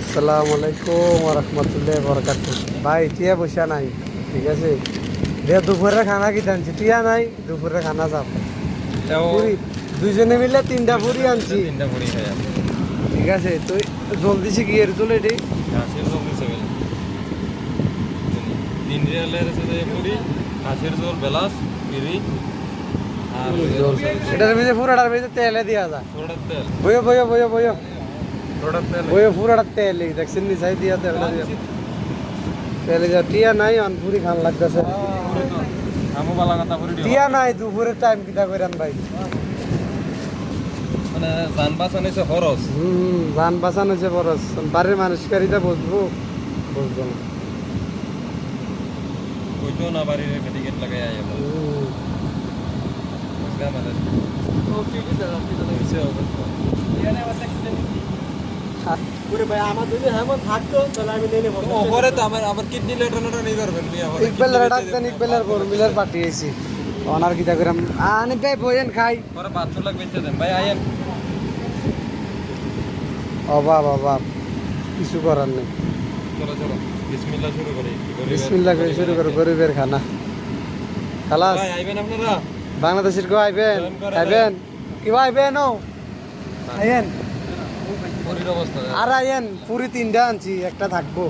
আসসালামু আলাইকুম ওয়া রাহমাতুল্লাহি ওয়া বারাকাতুহু। ভাই টিয়া বসা নাই, ঠিক আছে? দুপুরের খানা কি টানছি, টিয়া নাই, দুপুরের খানা যাব পুরি দুইজনে মিলে 3টা পুরি আনছি। ঠিক আছে, তুই জলদি শিখিয়ে চলে এটি এটার ভিতরে পুরাটার ভিতরে তেলে দিয়া যায়। বইও বইও বইও বইও বইও পুরাটার তেল দেখছেন নি চাই দিয়া তেল দিয়া তেলে যা টিয়া নাই অনপুরি খান লাগতেছে। টিয়া নাই দুপুরের টাইম কিটা কইরান ভাই, মানে যান বাঁচানো হচ্ছে খরচ। যান বাঁচানো হচ্ছে খরচ, বাড়ির মানুষকারিতা বুঝবো বুঝবো না, কইতো না বাড়ির টিকিট লাগাই আইয়া ইকবালের পাঠিয়েছি ওনার কিতা করাম আনি ভাই বইয়েন খাই অভাব অভাব কিছু করার নেই। বিসমিল্লাহ করে শুরু করো, গরিবের খানা খালাস। বাংলাদেশের কেউ আইবেন খাইবেন কি আইবেন ও আইয়েন আর আইয়েন পুরি 3টা আনছি, একটা থাকবো।